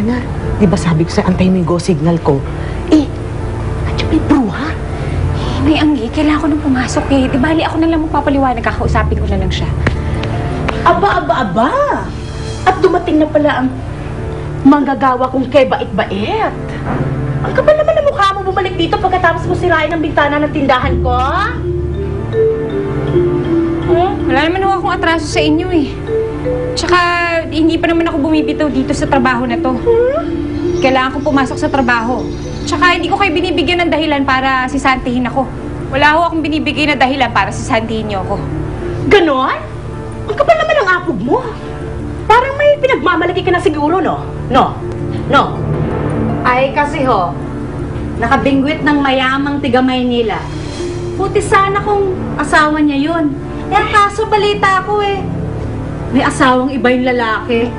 niya. Di ba sabi ko sa'yo, antayin mo yung go signal ko? Eh, nandiyan may bruha. May Anggi, kailangan ko nang pumasok eh. Di bali, ako na lang magpapaliwanag, kakausapin ko na lang siya. Aba! At dumating na pala ang manggagawa kong kay bait-bait. Ang kapal naman na mukha mo bumalik dito pagkatapos mo sirain ang bintana ng tindahan ko. Wala naman ako akong atraso sa inyo eh. Tsaka, hindi pa naman ako bumibitaw dito sa trabaho na to. Kailangan ko pumasok sa trabaho. Tsaka, hindi ko kayo binibigyan ng dahilan para sisantihin ako. Wala ho akong binibigyan na dahilan para sisantihin niyo ako. Ganon? Ang kapal naman ang apog mo. Parang may pinagmamalaki ka na siguro, no? No? Ay, kasi ho, nakabingwit ng mayamang tiga Maynila. Puti sana kung asawa niya yun. Yan kaso balita ko eh. May asawang iba yung lalaki.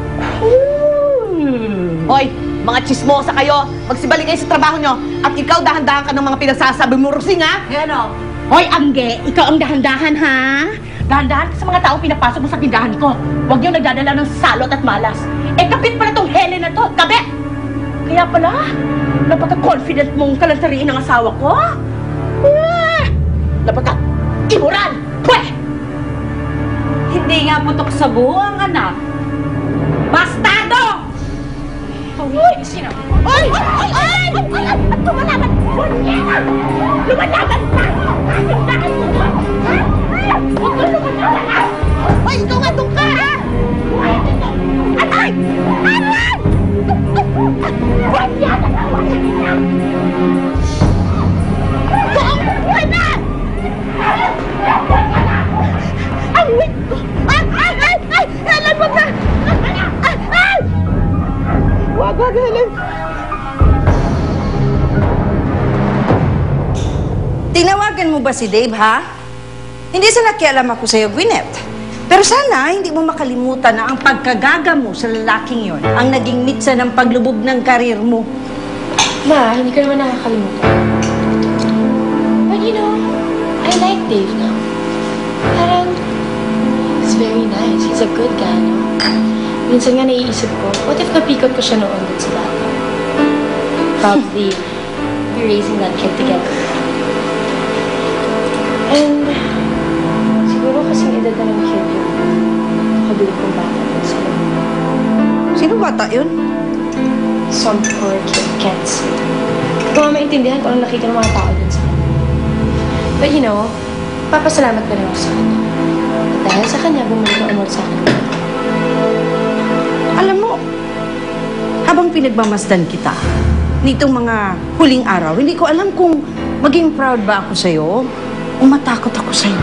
Hoy, mga chismosa kayo. Magsibalik kayo sa trabaho nyo. At ikaw, dahan-dahan ka ng mga pinagsasabi mo, Rosing, ha? Yan o. Hoy, Angge, ikaw ang dahan-dahan, ha? Dahan-dahan ka sa mga taong pinapasok mo sa tindahan ko. Huwag yung nagdadala ng salot at malas. Eh, kapit pala tong Helen na to. Kabit! Kaya pala, napaka-confident mong kalantariin ang asawa ko. Napaka-immoral! Pweh! Hindi nga putok sa buho ang anak. Bastardo! Uy! Sino? Uy! At lumalaban! Lumalaban pa! Huwag kang lumalaban, ha? Uy, ikaw nga doon ka, ha? Atay! Aray! Huwag yan! Doon! Huwag na! Ang wig ko! Ay! Helen, wag na! Ay! Wag, Helen! Tinawagan mo ba si Dave, ha? Hindi sa nakialam ako sa'yo, Gwyneth. Pero sana, hindi mo makalimutan na ang pagkagaga mo sa lalaking yon ang naging mitsa ng paglubog ng karir mo. Ma, hindi ka naman nakakalimutan. But you know, I like Dave now. Parang, he's very nice. He's a good guy, no? Minsan nga naiisip ko, what if napikot ko siya noon dun sa bata? Probably, be raising that kid together. And, siguro kasing edad na ng kid yun. Nakabili kong bata dun sa loob. Sino bata yun? Some poor kid can't see. Hindi ko nga maintindihan kung anong nakita ng mga tao dun sa kanya. But you know, papasalamat pa rin ako sa kanya. At dahil sa kanya, bumalik ang amor sa akin. Alam mo, habang pinagmamasdan kita, nitong mga huling araw, hindi ko alam kung maging proud ba ako sa'yo o matakot ako sa'yo.